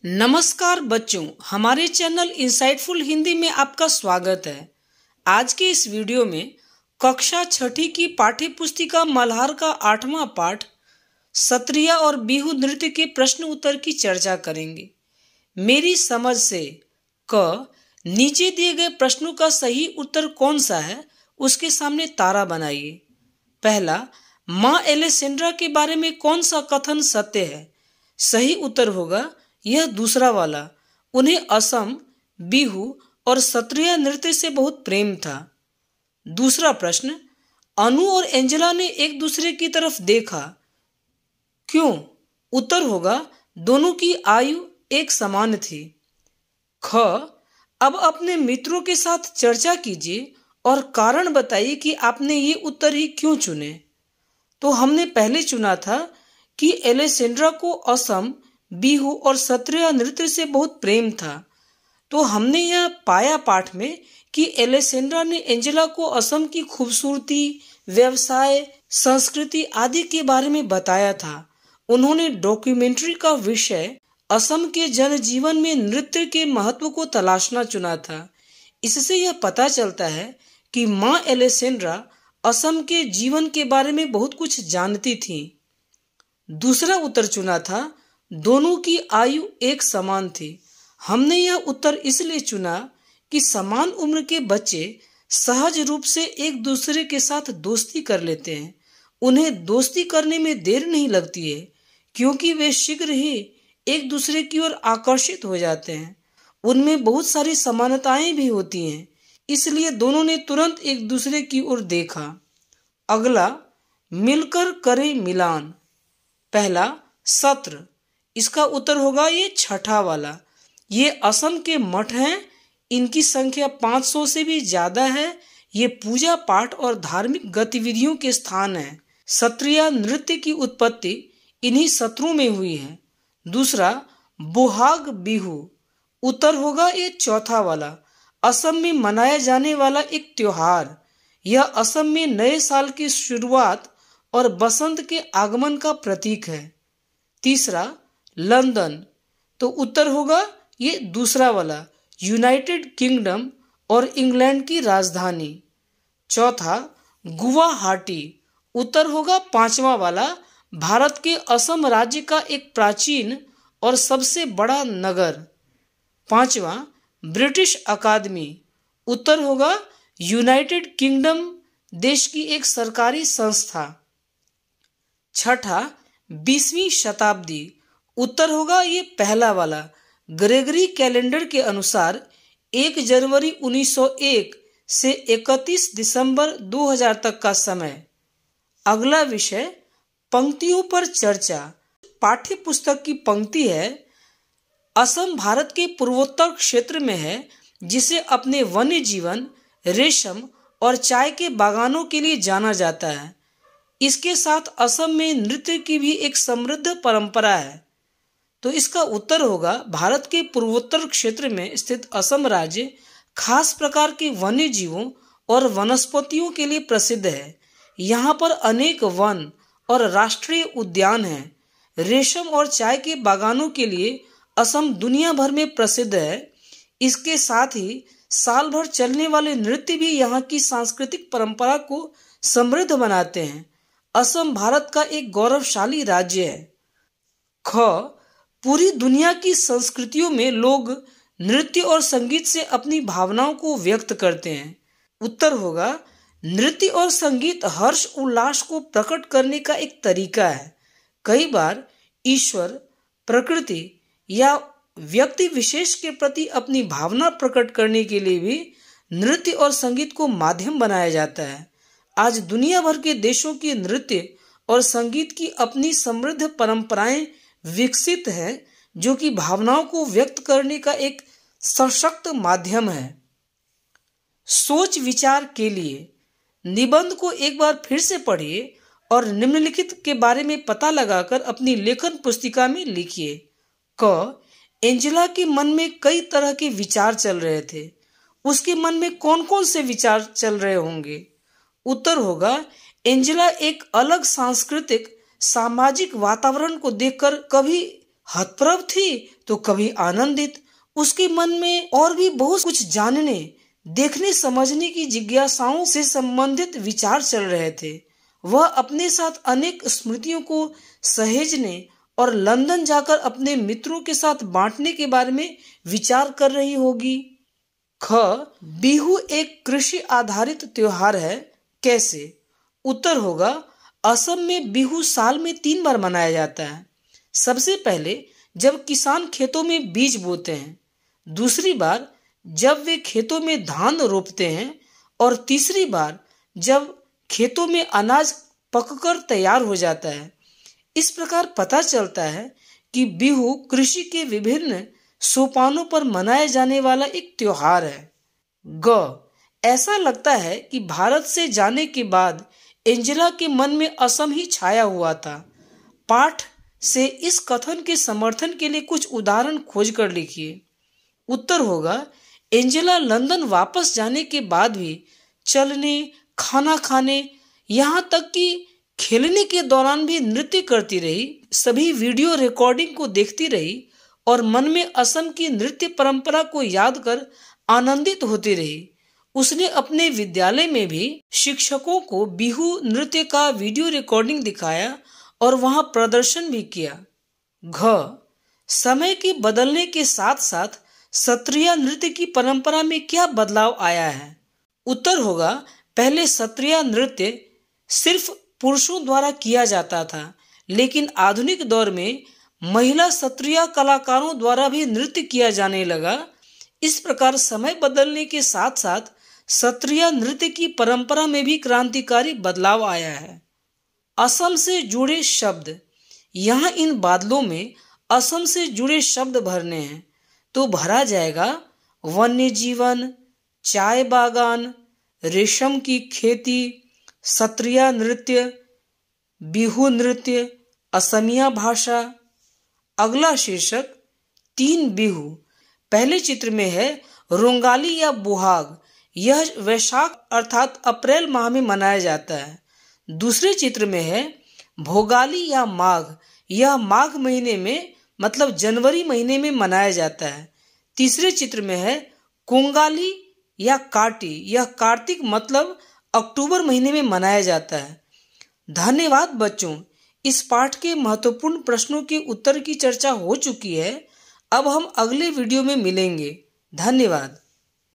नमस्कार बच्चों, हमारे चैनल इंसाइटफुल हिंदी में आपका स्वागत है। आज के इस वीडियो में कक्षा छठी की पाठ्य पुस्तिका मल्हार का 8वां पाठ सत्रिया और बिहू नृत्य के प्रश्न उत्तर की चर्चा करेंगे। मेरी समझ से क नीचे दिए गए प्रश्नों का सही उत्तर कौन सा है, उसके सामने तारा बनाइए। पहला, माँ एलेसेंड्रा के बारे में कौन सा कथन सत्य है? सही उत्तर होगा यह दूसरा वाला। उन्हें असम, बिहू और सत्रिया नृत्य से बहुत प्रेम था। दूसरा प्रश्न, अनु और एंजेला ने एक दूसरे की तरफ देखा, क्यों? उत्तर होगा दोनों की आयु एक समान थी। ख, अब अपने मित्रों के साथ चर्चा कीजिए और कारण बताइए कि आपने ये उत्तर ही क्यों चुने। तो हमने पहले चुना था कि एलेसेंड्रा को असम, बिहू और सत्रिया नृत्य से बहुत प्रेम था। तो हमने यह पाया पाठ में कि एलेसेंड्रा ने एंजेला को असम की खूबसूरती, व्यवसाय, संस्कृति आदि के बारे में बताया था। उन्होंने डॉक्यूमेंट्री का विषय असम के जनजीवन में नृत्य के महत्व को तलाशना चुना था। इससे यह पता चलता है कि माँ एलेसेंड्रा असम के जीवन के बारे में बहुत कुछ जानती थी। दूसरा उत्तर चुना था दोनों की आयु एक समान थी। हमने यह उत्तर इसलिए चुना कि समान उम्र के बच्चे सहज रूप से एक दूसरे के साथ दोस्ती कर लेते हैं। उन्हें दोस्ती करने में देर नहीं लगती है, क्योंकि वे शीघ्र ही एक दूसरे की ओर आकर्षित हो जाते हैं। उनमें बहुत सारी समानताएं भी होती हैं, इसलिए दोनों ने तुरंत एक दूसरे की ओर देखा। अगला, मिलकर करें मिलान। पहला, सत्र। इसका उत्तर होगा ये छठा वाला। ये असम के मठ हैं। इनकी संख्या 500 से भी ज्यादा है। ये पूजा पाठ और धार्मिक गतिविधियों के स्थान हैं। सत्रिया नृत्य की उत्पत्ति इन्हीं सत्रों में हुई है। दूसरा, बोहाग बिहू। उत्तर होगा ये चौथा वाला। असम में मनाया जाने वाला एक त्योहार। यह असम में नए साल की शुरुआत और बसंत के आगमन का प्रतीक है। तीसरा, लंदन। तो उत्तर होगा ये दूसरा वाला, यूनाइटेड किंगडम और इंग्लैंड की राजधानी। चौथा, गुवाहाटी। उत्तर होगा पांचवा वाला, भारत के असम राज्य का एक प्राचीन और सबसे बड़ा नगर। पांचवा, ब्रिटिश अकादमी। उत्तर होगा यूनाइटेड किंगडम देश की एक सरकारी संस्था। छठा, 20वीं शताब्दी। उत्तर होगा ये पहला वाला। ग्रेगरी कैलेंडर के अनुसार 1 जनवरी 1901 से 31 दिसंबर 2000 तक का समय। अगला विषय, पंक्तियों पर चर्चा। पाठ्य पुस्तक की पंक्ति है, असम भारत के पूर्वोत्तर क्षेत्र में है, जिसे अपने वन्य जीवन, रेशम और चाय के बागानों के लिए जाना जाता है। इसके साथ असम में नृत्य की भी एक समृद्ध परंपरा है। तो इसका उत्तर होगा भारत के पूर्वोत्तर क्षेत्र में स्थित असम राज्य खास प्रकार के वन्य जीवों और वनस्पतियों के लिए प्रसिद्ध है। यहाँ पर अनेक वन और राष्ट्रीय उद्यान हैं। रेशम और चाय के बागानों के लिए असम दुनिया भर में प्रसिद्ध है। इसके साथ ही साल भर चलने वाले नृत्य भी यहाँ की सांस्कृतिक परंपरा को समृद्ध बनाते हैं। असम भारत का एक गौरवशाली राज्य है। ख, पूरी दुनिया की संस्कृतियों में लोग नृत्य और संगीत से अपनी भावनाओं को व्यक्त करते हैं। उत्तर होगा नृत्य और संगीत हर्ष उल्लास को प्रकट करने का एक तरीका है। कई बार ईश्वर, प्रकृति या व्यक्ति विशेष के प्रति अपनी भावना प्रकट करने के लिए भी नृत्य और संगीत को माध्यम बनाया जाता है। आज दुनिया भर के देशों की नृत्य और संगीत की अपनी समृद्ध परंपराएं विकसित हैं, जो कि भावनाओं को व्यक्त करने का एक सशक्त माध्यम है। सोच विचार के लिए निबंध को एक बार फिर से पढ़िए और निम्नलिखित के बारे में पता लगाकर अपनी लेखन पुस्तिका में लिखिए। क, एंजेला के मन में कई तरह के विचार चल रहे थे। उसके मन में कौन कौन से विचार चल रहे होंगे? उत्तर होगा एंजेला एक अलग सांस्कृतिक सामाजिक वातावरण को देखकर कभी हतप्रभ थी तो कभी आनंदित। उसके मन में और भी बहुत कुछ जानने, देखने, समझने की जिज्ञासाओं से संबंधित विचार चल रहे थे। वह अपने साथ अनेक स्मृतियों को सहेजने और लंदन जाकर अपने मित्रों के साथ बांटने के बारे में विचार कर रही होगी। ख, बिहू एक कृषि आधारित त्योहार है, कैसे? उत्तर होगा, असम में बिहू साल में 3 बार मनाया जाता है। सबसे पहले जब किसान खेतों में बीज बोते हैं, दूसरी बार जब वे खेतों में धान रोपते हैं, और तीसरी बार जब खेतों में अनाज पककर तैयार हो जाता है। इस प्रकार पता चलता है कि बिहू कृषि के विभिन्न सोपानों पर मनाए जाने वाला एक त्योहार है। ग, ऐसा लगता है कि भारत से जाने के बाद एंजेला के मन में असम ही छाया हुआ था। पाठ से इस कथन के समर्थन के लिए कुछ उदाहरण खोज कर लिखिए। उत्तर होगा, एंजेला लंदन वापस जाने के बाद भी चलने, खाना खाने, यहाँ तक कि खेलने के दौरान भी नृत्य करती रही, सभी वीडियो रिकॉर्डिंग को देखती रही और मन में असम की नृत्य परंपरा को याद कर आनंदित होती रही। उसने अपने विद्यालय में भी शिक्षकों को बिहू नृत्य का वीडियो रिकॉर्डिंग दिखाया और वहां प्रदर्शन भी किया। घ, समय के बदलने के साथ साथ सत्रिया नृत्य की परंपरा में क्या बदलाव आया है? उत्तर होगा, पहले सत्रिया नृत्य सिर्फ पुरुषों द्वारा किया जाता था, लेकिन आधुनिक दौर में महिला सत्रिया कलाकारों द्वारा भी नृत्य किया जाने लगा। इस प्रकार समय बदलने के साथ साथ सत्रिया नृत्य की परंपरा में भी क्रांतिकारी बदलाव आया है। असम से जुड़े शब्द, यहाँ इन बादलों में असम से जुड़े शब्द भरने हैं, तो भरा जाएगा वन्य जीवन, चाय बागान, रेशम की खेती, सत्रिया नृत्य, बिहू नृत्य, असमिया भाषा। अगला शीर्षक 3 बिहू। पहले चित्र में है रोंगाली या बुहाग, यह वैशाख अर्थात अप्रैल माह में मनाया जाता है। दूसरे चित्र में है भोगाली या माघ, यह माघ महीने में मतलब जनवरी महीने में मनाया जाता है। तीसरे चित्र में है कोंगाली या काटी, यह कार्तिक मतलब अक्टूबर महीने में मनाया जाता है। धन्यवाद बच्चों, इस पाठ के महत्वपूर्ण प्रश्नों के उत्तर की चर्चा हो चुकी है। अब हम अगले वीडियो में मिलेंगे। धन्यवाद।